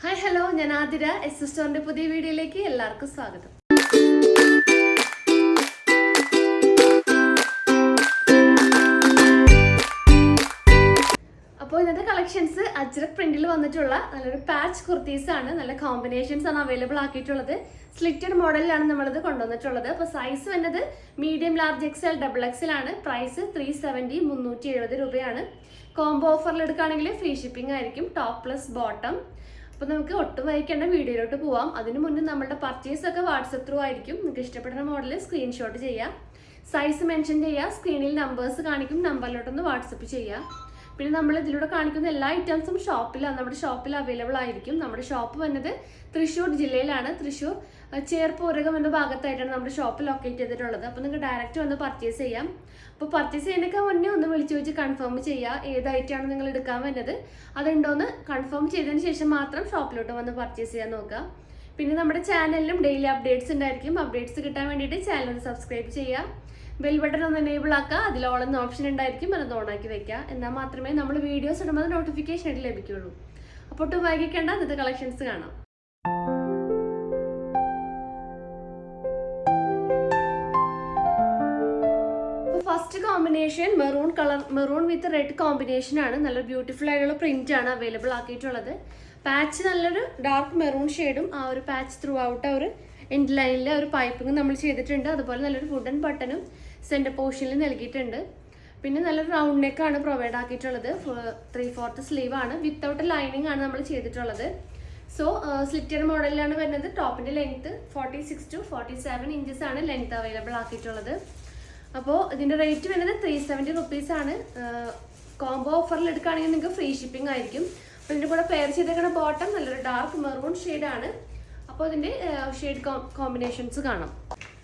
Hi hello, ഞാൻ Athira. S സ്റ്റോറിന്റെ പുതിയ വീഡിയോയിലേക്ക് എല്ലാവർക്കും സ്വാഗതം. അപ്പോൾ ഇന്നത്തെ കളക്ഷൻസ് അജ്രക് പ്രിന്റിൽ വന്നിട്ടുള്ള നല്ലൊരു പാച്ച് കുർത്തീസ് ആണ്. നല്ല കോമ്പിനേഷൻസ് ആണ് അവൈലബിൾ ആക്കിയിട്ടുള്ളത്. സ്ലിറ്റഡ് മോഡലിലാണ് നമ്മളിത് കൊണ്ടുവന്നിട്ടുള്ളത്. അപ്പോൾ സൈസ് വന്നത് medium, large, XL, double XL ആണ്. പ്രൈസ് 370 370 രൂപയാണ്. കോംബോ ഓഫറിൽ എടുക്കുകയാണെങ്കിൽ ഫ്രീ ഷിപ്പിംഗ് ആയിരിക്കും, ടോപ്പ് പ്ലസ് ബോട്ടം. അപ്പോൾ നമുക്ക് ഒട്ടും വൈകിക്കേണ്ട വീഡിയോയിലോട്ട് പോവാം. അതിന് മുന്നേ നമ്മുടെ പർച്ചേസ് ഒക്കെ വാട്സപ്പ് ത്രൂ ആയിരിക്കും. നിങ്ങൾക്ക് ഇഷ്ടപ്പെടുന്ന മോഡൽ സ്ക്രീൻഷോട്ട് ചെയ്യാം, സൈസ് മെൻഷൻ ചെയ്യുക, സ്ക്രീനിൽ നമ്പേഴ്സ് കാണിക്കും, നമ്പറിലോട്ടൊന്ന് വാട്സപ്പ് ചെയ്യുക. പിന്നെ നമ്മൾ ഇതിലൂടെ കാണിക്കുന്ന എല്ലാ ഐറ്റംസും നമ്മുടെ ഷോപ്പിൽ അവൈലബിൾ ആയിരിക്കും. നമ്മുടെ ഷോപ്പ് വന്നത് തൃശ്ശൂർ ജില്ലയിലാണ്. തൃശ്ശൂർ ചേർപ്പൂരകം എന്ന ഭാഗത്തായിട്ടാണ് നമ്മുടെ ഷോപ്പ് ലൊക്കേറ്റ് ചെയ്തിട്ടുള്ളത്. അപ്പോൾ നിങ്ങൾക്ക് ഡയറക്റ്റ് വന്ന് പർച്ചേസ് ചെയ്യാം. അപ്പോൾ പർച്ചേസ് ചെയ്യുന്നതിനൊക്കെ മുന്നേ ഒന്ന് വിളിച്ചു വെച്ച് കൺഫേം ചെയ്യുക ഏത് ഐറ്റമാണ് നിങ്ങൾ എടുക്കാൻ വരുന്നത്, അതുണ്ടോയെന്ന് കൺഫേം ചെയ്തതിന് ശേഷം മാത്രം ഷോപ്പിലോട്ട് വന്ന് പർച്ചേസ് ചെയ്യാൻ നോക്കുക. പിന്നെ നമ്മുടെ ചാനലിലും ഡെയിലി അപ്ഡേറ്റ്സ് ഉണ്ടായിരിക്കും. അപ്ഡേറ്റ്സ് കിട്ടാൻ വേണ്ടിയിട്ട് ചാനൽ ഒന്ന് സബ്സ്ക്രൈബ് ചെയ്യുക, ബെൽ ബട്ടൺ ഒന്ന് എനേബിൾ ആക്കുക. അതിൽ ഓൾ എന്ന ഓപ്ഷൻ ഉണ്ടായിരിക്കും, അത് ഓണാക്കി വെക്കുക. എന്നാൽ മാത്രമേ നമ്മൾ വീഡിയോസ് ഇടുമ്പോൾ നോട്ടിഫിക്കേഷൻ ആയിട്ട് ലഭിക്കുകയുള്ളൂ. അപ്പോൾ ഒട്ടും വൈകിക്കേണ്ട, ഇന്നത്തെ കളക്ഷൻസ് കാണാം. First combination maroon with red combination ആണ്. നല്ല ബ്യൂട്ടിഫുൾ ആയിട്ടുള്ള പ്രിന്റ് ആണ് അവൈലബിൾ ആക്കിയിട്ടുള്ളത്. പാച്ച് നല്ലൊരു ഡാർക്ക് മെറൂൺ ഷെയ്ഡും ആ ഒരു പാച്ച് ത്രൂ ഔട്ട് ആ ഒരു എൻഡ് ലൈനിലെ ഒരു പൈപ്പിംഗ് നമ്മൾ ചെയ്തിട്ടുണ്ട്. അതുപോലെ നല്ലൊരു വുഡൻ ബട്ടണും സെന്റർ പോർഷനിൽ നൽകിയിട്ടുണ്ട്. പിന്നെ നല്ലൊരു റൗണ്ട് നെക്ക് ആണ് പ്രൊവൈഡ് ആക്കിയിട്ടുള്ളത്. 3/4 സ്ലീവ് ആണ്, വിത്തൗട്ട് ലൈനിങ് ആണ് നമ്മൾ ചെയ്തിട്ടുള്ളത്. സോ സ്ലിറ്റഡ് മോഡലിലാണ് വരുന്നത്. ടോപ്പിന്റെ ലെങ്ത് 46 to 47 ഇഞ്ചസ് ആണ് ലെങ്ത് അവൈലബിൾ ആക്കിയിട്ടുള്ളത്. അപ്പോൾ ഇതിന്റെ റേറ്റ് വരുന്നത് 370 റുപ്പീസ് ആണ്. കോംബോ ഓഫറിൽ എടുക്കുകയാണെങ്കിൽ നിങ്ങൾക്ക് ഫ്രീ ഷിപ്പിംഗ് ആയിരിക്കും. അപ്പോൾ ഇതിന്റെ കൂടെ പെയർ ചെയ്തേക്കുന്ന ബോട്ടം നല്ലൊരു ഡാർക്ക് മെറൂൺ ഷെയ്ഡ് ആണ്. അപ്പോൾ ഇതിന്റെ ഷെയ്ഡ് കോമ്പിനേഷൻസ് കാണാം.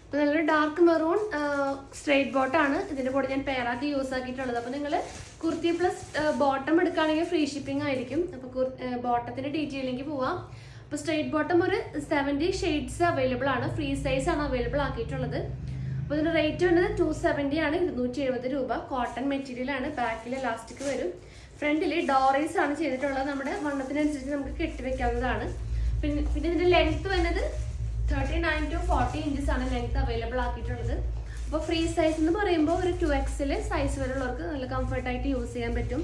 അപ്പോൾ നല്ലൊരു ഡാർക്ക് മെറൂൺ സ്ട്രെയിറ്റ് ബോട്ടാണ് ഇതിന്റെ കൂടെ ഞാൻ പെയർ ആക്കി യൂസ് ആക്കിയിട്ടുള്ളത്. അപ്പോൾ നിങ്ങൾ കുർത്തി പ്ലസ് ബോട്ടം എടുക്കുകയാണെങ്കിൽ ഫ്രീ ഷിപ്പിംഗ് ആയിരിക്കും. അപ്പോൾ ബോട്ടത്തിന്റെ ഡീറ്റെയിലേക്ക് പോവാം. അപ്പോൾ സ്ട്രെയിറ്റ് ബോട്ടം ഒരു 70 ഷെയ്ഡ്സ് അവൈലബിൾ ആണ്. ഫ്രീ സൈസ് ആണ് അവൈലബിൾ ആക്കിയിട്ടുള്ളത്. അപ്പോൾ ഇതിന്റെ റേറ്റ് വരുന്നത് 270 ആണ്, 270 രൂപ. കോട്ടൺ മെറ്റീരിയൽ ആണ്. ബാക്കിൽ ഇലാസ്റ്റിക് വരും. ഫ്രണ്ടിൽ ഡോറീസ് ആണ് ചെയ്തിട്ടുള്ളത്. നമ്മുടെ വണ്ണത്തിനനുസരിച്ച് നമുക്ക് കെട്ടിവെക്കാവുന്നതാണ്. പിന്നെ ഇതിന്റെ ലെങ്ത് വരുന്നത് 39 to 40 ഇഞ്ചസ് ആണ് ലെങ്ത് അവൈലബിൾ ആക്കിയിട്ടുള്ളത്. അപ്പോൾ ഫ്രീ സൈസ് എന്ന് പറയുമ്പോൾ ഒരു 2XL സൈസ് വരെയുള്ളവർക്ക് നല്ല കംഫർട്ടായിട്ട് യൂസ് ചെയ്യാൻ പറ്റും.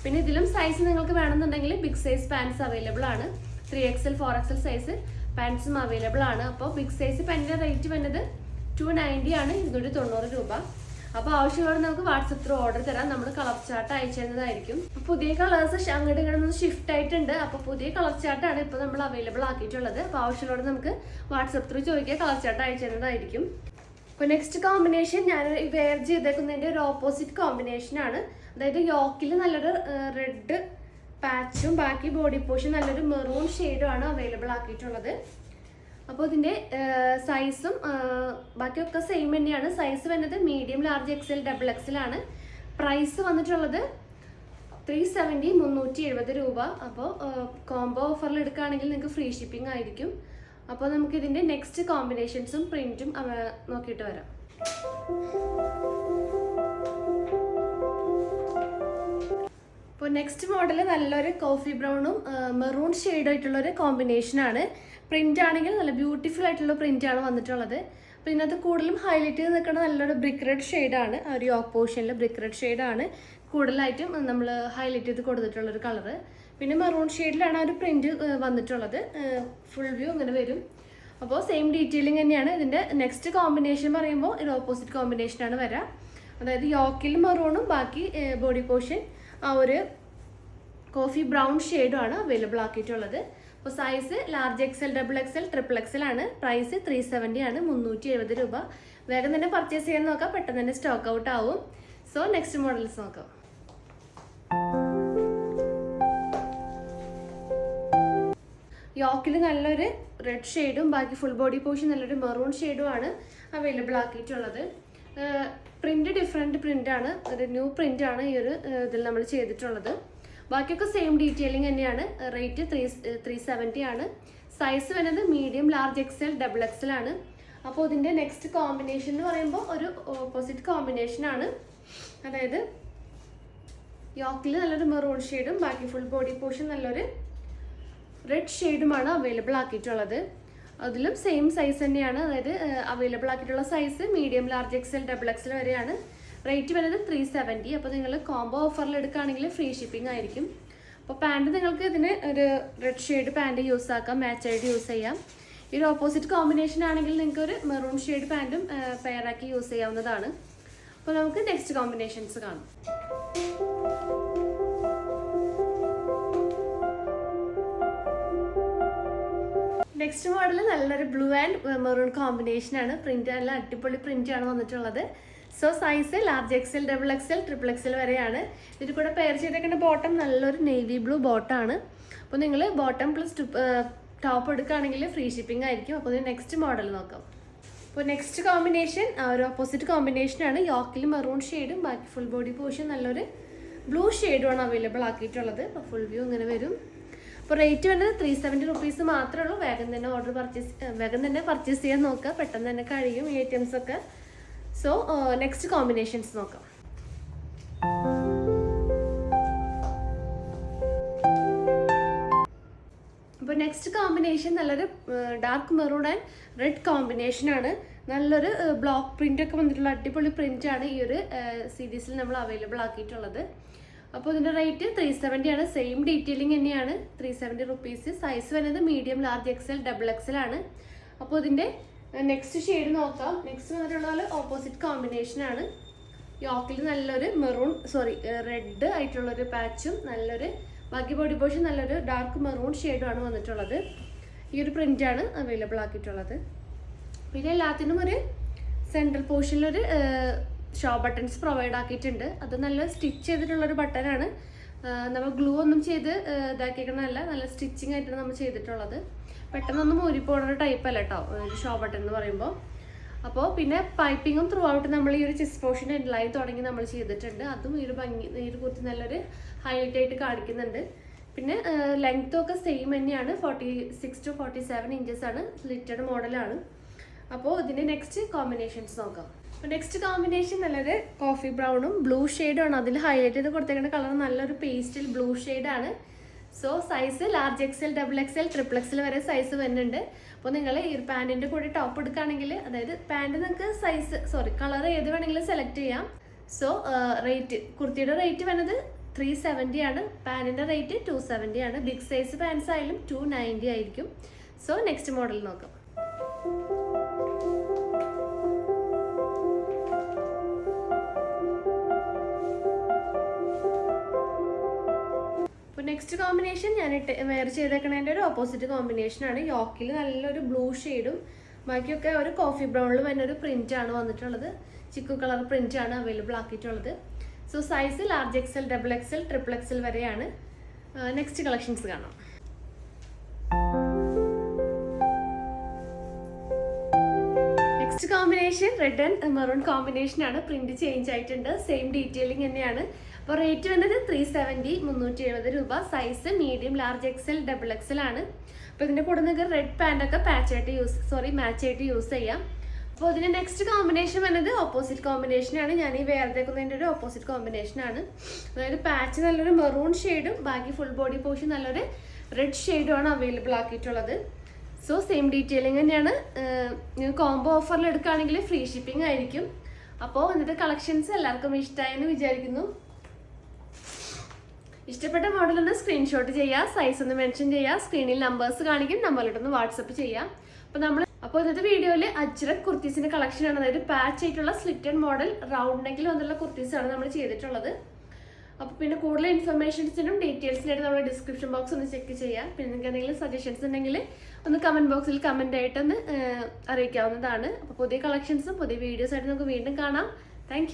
പിന്നെ ഇതിലും സൈസ് നിങ്ങൾക്ക് വേണമെന്നുണ്ടെങ്കിൽ ബിഗ് സൈസ് പാൻസ് അവൈലബിൾ ആണ്. 3XL 4XL സൈസ് പാൻസും അവൈലബിൾ ആണ്. അപ്പോൾ ബിഗ് സൈസ് പാൻറ്റിന്റെ റേറ്റ് വരുന്നത് 290 ആണ്, 290 രൂപ. അപ്പോൾ ആവശ്യമുള്ളത് നമുക്ക് വാട്സപ്പ് ത്രൂ ഓർഡർ തരാം. നമ്മൾ കളർ ചാർട്ട് അയച്ചു തരുന്നതായിരിക്കും. പുതിയ കളേഴ്സ് അങ്ങോട്ട് ഇങ്ങോട്ട് ഷിഫ്റ്റ് ആയിട്ടുണ്ട്. അപ്പോൾ പുതിയ കളർ ചാർട്ടാണ് ഇപ്പോൾ നമ്മൾ അവൈലബിൾ ആക്കിയിട്ടുള്ളത്. അപ്പോൾ ആവശ്യമുള്ളത് നമുക്ക് വാട്സപ്പ് ത്രൂ ചോദിക്കുക, കളർ ചാർട്ട് അയച്ചു തരുന്നതായിരിക്കും. അപ്പോൾ നെക്സ്റ്റ് കോമ്പിനേഷൻ ഞാൻ വെയർ ചെയ്തേക്കുന്നതിൻ്റെ ഒരു ഓപ്പോസിറ്റ് കോമ്പിനേഷൻ ആണ്. അതായത് യോക്കിൽ നല്ലൊരു റെഡ് പാച്ചും ബാക്കി ബോഡി പോർഷൻ നല്ലൊരു മെറൂൺ ഷെയ്ഡും ആണ് അവൈലബിൾ ആക്കിയിട്ടുള്ളത്. അപ്പോൾ ഇതിൻ്റെ സൈസും ബാക്കിയൊക്കെ സെയിം തന്നെയാണ്. സൈസ് വരുന്നത് medium, large, XL, double XL ആണ്. പ്രൈസ് വന്നിട്ടുള്ളത് 370 370 രൂപ. അപ്പോൾ കോംബോ ഓഫറിൽ എടുക്കുകയാണെങ്കിൽ നിങ്ങൾക്ക് ഫ്രീ ഷിപ്പിംഗ് ആയിരിക്കും. അപ്പോൾ നമുക്ക് ഇതിൻ്റെ നെക്സ്റ്റ് കോമ്പിനേഷൻസും പ്രിന്റും നോക്കിയിട്ട് വരാം. ഇപ്പോൾ നെക്സ്റ്റ് മോഡൽ നല്ലൊരു കോഫി ബ്രൗണും മെറൂൺ ഷെയ്ഡും ആയിട്ടുള്ളൊരു കോമ്പിനേഷനാണ്. പ്രിന്റ് ആണെങ്കിൽ നല്ല ബ്യൂട്ടിഫുൾ ആയിട്ടുള്ള പ്രിന്റ് ആണ് വന്നിട്ടുള്ളത്. അപ്പോൾ ഇതിനകത്ത് കൂടുതലും ഹൈലൈറ്റ് ചെയ്ത് നിൽക്കുന്ന നല്ലൊരു ബ്രിക്ക് റെഡ് ഷെയ്ഡാണ്. ആ ഒരു യോക്ക് പോർഷനിൽ ബ്രിക്ക് റെഡ് ഷെയ്ഡാണ് കൂടുതലായിട്ടും നമ്മൾ ഹൈലൈറ്റ് ചെയ്ത് കൊടുത്തിട്ടുള്ളൊരു കളറ്. പിന്നെ മെറൂൺ ഷെയ്ഡിലാണ് ആ ഒരു പ്രിന്റ് വന്നിട്ടുള്ളത്. ഫുൾ വ്യൂ ഇങ്ങനെ വരും. അപ്പോൾ സെയിം ഡീറ്റെയിലിംഗ് തന്നെയാണ്. ഇതിൻ്റെ നെക്സ്റ്റ് കോമ്പിനേഷൻ പറയുമ്പോൾ ഒരു ഓപ്പോസിറ്റ് കോമ്പിനേഷനാണ് വരിക. അതായത് യോക്കിൽ മെറൂണും ബാക്കി ബോഡി പോർഷൻ ആ ഒരു കോഫി ബ്രൗൺ ഷെയ്ഡുമാണ് അവൈലബിൾ ആക്കിയിട്ടുള്ളത്. അപ്പോൾ size large XL, double XL, triple Excel ആണ്. പ്രൈസ് 370 ആണ്, 370 രൂപ. വേഗം തന്നെ പർച്ചേസ് ചെയ്യാൻ നോക്കാം, പെട്ടെന്ന് തന്നെ സ്റ്റോക്ക് ഔട്ട് ആവും. സോ നെക്സ്റ്റ് മോഡൽസ് നോക്കാം. യോക്കിൽ നല്ലൊരു റെഡ് ഷെയ്ഡും ബാക്കി ഫുൾ ബോഡി പോർഷൻ നല്ലൊരു മെറൂൺ ഷെയ്ഡും ആണ് അവൈലബിൾ ആക്കിയിട്ടുള്ളത്. പ്രിന്റ് ഡിഫറെൻറ്റ് പ്രിന്റ് ആണ്, ഒരു ന്യൂ പ്രിന്റ് ആണ് ഈ ഒരു ഇതിൽ നമ്മൾ ചെയ്തിട്ടുള്ളത്. ബാക്കിയൊക്കെ സെയിം ഡീറ്റെയിലിംഗ് തന്നെയാണ്. റേറ്റ് 370 ആണ്. സൈസ് വരുന്നത് medium, large, XL, double XL ആണ്. അപ്പോൾ ഇതിൻ്റെ നെക്സ്റ്റ് കോമ്പിനേഷൻ എന്ന് പറയുമ്പോൾ ഒരു ഓപ്പോസിറ്റ് കോമ്പിനേഷൻ ആണ്. അതായത് യോക്കിൽ നല്ലൊരു മെറൂൺ ഷെയ്ഡും ബാക്കി ഫുൾ ബോഡി പോർഷൻ നല്ലൊരു റെഡ് ഷെയ്ഡുമാണ് അവൈലബിൾ ആക്കിയിട്ടുള്ളത്. അതിലും സെയിം സൈസ് തന്നെയാണ്, അതായത് അവൈലബിൾ ആക്കിയിട്ടുള്ള size medium, large XL, double XL വരെയാണ്. റേറ്റ് വരുന്നത് 370. അപ്പോൾ നിങ്ങൾ കോംബോ ഓഫറിൽ എടുക്കുകയാണെങ്കിൽ ഫ്രീ ഷിപ്പിംഗ് ആയിരിക്കും. അപ്പോൾ പാൻറ് നിങ്ങൾക്ക് ഇതിന് ഒരു റെഡ് ഷെയ്ഡ് പാൻറ് യൂസ് ആക്കാം, മാച്ച് ആയിട്ട് യൂസ് ചെയ്യാം. ഈ ഒരു ഓപ്പോസിറ്റ് കോമ്പിനേഷൻ ആണെങ്കിൽ നിങ്ങൾക്ക് ഒരു മെറൂൺ ഷെയ്ഡ് പാൻറ്റും പെയറാക്കി യൂസ് ചെയ്യാവുന്നതാണ്. അപ്പോൾ നമുക്ക് നെക്സ്റ്റ് കോമ്പിനേഷൻസ് കാണാം. നെക്സ്റ്റ് മോഡൽ നല്ലൊരു ബ്ലൂ ആൻഡ് മെറൂൺ കോമ്പിനേഷനാണ്. പ്രിന്റ് നല്ല അടിപൊളി പ്രിന്റ് ആണ് വന്നിട്ടുള്ളത്. So size large XL, double XL, triple XL വരെയാണ്. ഇതിൽ കൂടെ പെയർ ചെയ്തേക്കുന്ന ബോട്ടം നല്ലൊരു നേവി ബ്ലൂ ബോട്ടാണ്. അപ്പോൾ നിങ്ങൾ ബോട്ടം പ്ലസ് ടോപ്പ് എടുക്കുകയാണെങ്കിൽ ഫ്രീ ഷിപ്പിംഗ് ആയിരിക്കും. അപ്പോൾ നെക്സ്റ്റ് മോഡൽ നോക്കാം. അപ്പോൾ നെക്സ്റ്റ് കോമ്പിനേഷൻ ഒരു ഓപ്പോസിറ്റ് കോമ്പിനേഷനാണ്. യോക്കിൽ മെറൂൺ ഷെയ്ഡും ബാക്കി ഫുൾ ബോഡി പോർഷൻ നല്ലൊരു ബ്ലൂ ഷെയ്ഡുമാണ് അവൈലബിൾ ആക്കിയിട്ടുള്ളത്. അപ്പോൾ ഫുൾ വ്യൂ ഇങ്ങനെ വരും. അപ്പോൾ റേറ്റ് വരുന്നത് 370 റുപ്പീസ് മാത്രമേ ഉള്ളൂ. വേഗം തന്നെ പർച്ചേസ് ചെയ്യാൻ നോക്കുക, പെട്ടെന്ന് തന്നെ കഴിയും ഈ ഐറ്റംസ് ഒക്കെ. സോ നെക്സ്റ്റ് കോമ്പിനേഷൻസ് നോക്കാം. അപ്പോൾ നെക്സ്റ്റ് കോമ്പിനേഷൻ നല്ലൊരു ഡാർക്ക് മെറൂൺ ആൻഡ് റെഡ് കോമ്പിനേഷനാണ്. നല്ലൊരു ബ്ലോക്ക് പ്രിന്റ് ഒക്കെ വന്നിട്ടുള്ള അടിപൊളി പ്രിന്റ് ആണ് ഈ ഒരു സീരീസിൽ നമ്മൾ അവൈലബിൾ ആക്കിയിട്ടുള്ളത്. അപ്പോൾ ഇതിൻ്റെ റേറ്റ് 370 ആണ്. സെയിം ഡീറ്റെയിലിംഗ് തന്നെയാണ്, 370 റുപ്പീസ്. സൈസ് വരുന്നത് medium, large XL, double XL ആണ്. അപ്പോൾ ഇതിൻ്റെ നെക്സ്റ്റ് ഷെയ്ഡ് നോക്കാം. നെക്സ്റ്റ് വന്നിട്ടുള്ള ഓപ്പോസിറ്റ് കോമ്പിനേഷൻ ആണ്. യോക്കിൽ നല്ലൊരു റെഡ് ആയിട്ടുള്ളൊരു പാച്ചും നല്ലൊരു ബാക്കി ബോഡി പോർഷൻ നല്ലൊരു ഡാർക്ക് മെറൂൺ ഷെയ്ഡുമാണ് വന്നിട്ടുള്ളത്. ഈ ഒരു പ്രിൻ്റാണ് അവൈലബിൾ ആക്കിയിട്ടുള്ളത്. പിന്നെ എല്ലാത്തിനും ഒരു സെൻട്രൽ പോർഷനിലൊരു ഷോ ബട്ടൺസ് പ്രൊവൈഡ് ആക്കിയിട്ടുണ്ട്. അത് നല്ല സ്റ്റിച്ച് ചെയ്തിട്ടുള്ളൊരു ബട്ടനാണ്. നമ്മൾ ഗ്ലൂ ഒന്നും ചെയ്ത് ഇതാക്കിയേക്കണമല്ല, നല്ല സ്റ്റിച്ചിങ് ആയിട്ടാണ് നമ്മൾ ചെയ്തിട്ടുള്ളത്. പെട്ടെന്നൊന്നും ഊരിപ്പോണൊരു ടൈപ്പ് അല്ല കേട്ടോ ഒരു ഷോ ബട്ടൺ എന്ന് പറയുമ്പോൾ. അപ്പോൾ പിന്നെ പൈപ്പിങ്ങും ത്രൂ ഔട്ട് നമ്മൾ ഈ ഒരു ചെസ്റ്റ് പോർഷൻ എൻഡ്ലായി തുടങ്ങി നമ്മൾ ചെയ്തിട്ടുണ്ട്. അതും ഈ ഒരു ഭംഗി, ഈ ഒരു കുർത്തി നല്ലൊരു ഹൈലൈറ്റ് ആയിട്ട് കാണിക്കുന്നുണ്ട്. പിന്നെ ലെങ്ത്തും ഒക്കെ സെയിം തന്നെയാണ്, 46 to 47 ഇഞ്ചസ് ആണ്. സ്ലിറ്റഡ് മോഡലാണ്. അപ്പോൾ ഇതിൻ്റെ നെക്സ്റ്റ് കോമ്പിനേഷൻസ് നോക്കാം. അപ്പോൾ നെക്സ്റ്റ് കോമ്പിനേഷൻ നല്ലൊരു കോഫി ബ്രൗണും ബ്ലൂ ഷെയ്ഡുമാണ്. അതിൽ ഹൈലൈറ്റ് ചെയ്ത് കൊടുത്തേക്കുന്ന കളർ നല്ലൊരു പേസ്റ്റൽ ബ്ലൂ ഷെയ്ഡാണ്. So size large XL, double XL, triple Excel വരെ സൈസ് വരുന്നുണ്ട്. അപ്പോൾ നിങ്ങൾ ഈ പാൻറ്റിൻ്റെ കൂടെ ടോപ്പ് എടുക്കുകയാണെങ്കിൽ, അതായത് പാൻറ്റ് നിങ്ങൾക്ക് കളർ ഏത് വേണമെങ്കിലും സെലക്ട് ചെയ്യാം. സോ കുർത്തിയുടെ റേറ്റ് വരുന്നത് 370 ആണ്. പാൻറ്റിൻ്റെ റേറ്റ് 270 ആണ്. ബിഗ് സൈസ് പാൻസ് ആയാലും 290 ആയിരിക്കും. സോ നെക്സ്റ്റ് മോഡൽ നോക്കാം. നെക്സ്റ്റ് കോമ്പിനേഷൻ ഞാൻ വെയർ ചെയ്തേക്കണതിൻ്റെ ഒരു ഓപ്പോസിറ്റ് കോമ്പിനേഷനാണ്. യോക്കിൽ നല്ലൊരു ബ്ലൂ ഷെയ്ഡും ബാക്കിയൊക്കെ ഒരു കോഫി ബ്രൗണിൽ വരുന്ന ഒരു പ്രിൻ്റാണ് വന്നിട്ടുള്ളത്. ചിക്കു കളർ പ്രിൻ്റാണ് അവൈലബിൾ ആക്കിയിട്ടുള്ളത്. So size large XL, double XL, triple XL വരെയാണ്. നെക്സ്റ്റ് കളക്ഷൻസ് കാണാം. Next combination red and maroon കോമ്പിനേഷനാണ്. പ്രിന്റ് ചേഞ്ച് ആയിട്ടുണ്ട്, സെയിം ഡീറ്റെയിലിംഗ് തന്നെയാണ്. അപ്പോൾ റേറ്റ് വന്നത് 370, 370 രൂപ. Size medium, large XL, double XL ആണ്. അപ്പോൾ ഇതിൻ്റെ കൂടെ നിങ്ങൾക്ക് റെഡ് പാൻറ്റൊക്കെ മാച്ച് ആയിട്ട് യൂസ് ചെയ്യാം. അപ്പോൾ ഇതിൻ്റെ നെക്സ്റ്റ് കോമ്പിനേഷൻ വന്നത് ഓപ്പോസിറ്റ് കോമ്പിനേഷനാണ്. ഞാൻ ഈ വേർതേക്കുന്നതിൻ്റെ ഒരു ഓപ്പോസിറ്റ് കോമ്പിനേഷനാണ്. അതായത് പാച്ച് നല്ലൊരു മെറൂൺ ഷെയ്ഡും ബാക്കി ഫുൾ ബോഡി പോർഷൻ നല്ലൊരു റെഡ് ഷെയ്ഡുമാണ് അവൈലബിൾ ആക്കിയിട്ടുള്ളത്. സോ സെയിം ഡീറ്റെയിലിംഗ് തന്നെയാണ്. കോംബോ ഓഫറിൽ എടുക്കുകയാണെങ്കിൽ ഫ്രീ ഷിപ്പിംഗ് ആയിരിക്കും. അപ്പോൾ ഇന്നത്തെ കളക്ഷൻസ് എല്ലാവർക്കും ഇഷ്ടമായെന്ന് വിചാരിക്കുന്നു. ഇഷ്ടപ്പെട്ട മോഡലൊന്ന് സ്ക്രീൻഷോട്ട് ചെയ്യുക, സൈസ് ഒന്ന് മെൻഷൻ ചെയ്യുക, സ്ക്രീനിൽ നമ്പേഴ്സ് കാണിക്കും, നമ്പറിലോട്ടൊന്ന് വാട്സപ്പ് ചെയ്യാം. അപ്പോൾ ഇന്നത്തെ വീഡിയോയിൽ അജ്രക് കുർത്തീസിന്റെ കളക്ഷനാണ്. അതായത് പാച്ച് ആയിട്ടുള്ള സ്ലിറ്റഡ് മോഡൽ റൗണ്ട് നെക്കിൽ വന്നുള്ള കുർത്തീസാണ് നമ്മൾ ചെയ്തിട്ടുള്ളത്. അപ്പോൾ പിന്നെ കൂടുതൽ ഇൻഫർമേഷൻസിനും ഡീറ്റെയിൽസിനായിട്ട് നമ്മുടെ ഡിസ്ക്രിപ്ഷൻ ബോക്സ് ഒന്ന് ചെക്ക് ചെയ്യാം. പിന്നെ നിങ്ങൾക്ക് എന്തെങ്കിലും സജഷൻസ് ഉണ്ടെങ്കിൽ ഒന്ന് കമൻറ്റ് ബോക്സിൽ കമൻ്റ് ആയിട്ടൊന്ന് അറിയിക്കാവുന്നതാണ്. അപ്പോൾ പുതിയ കളക്ഷൻസും പുതിയ വീഡിയോസ് ആയിട്ട് നമുക്ക് വീണ്ടും കാണാം. താങ്ക്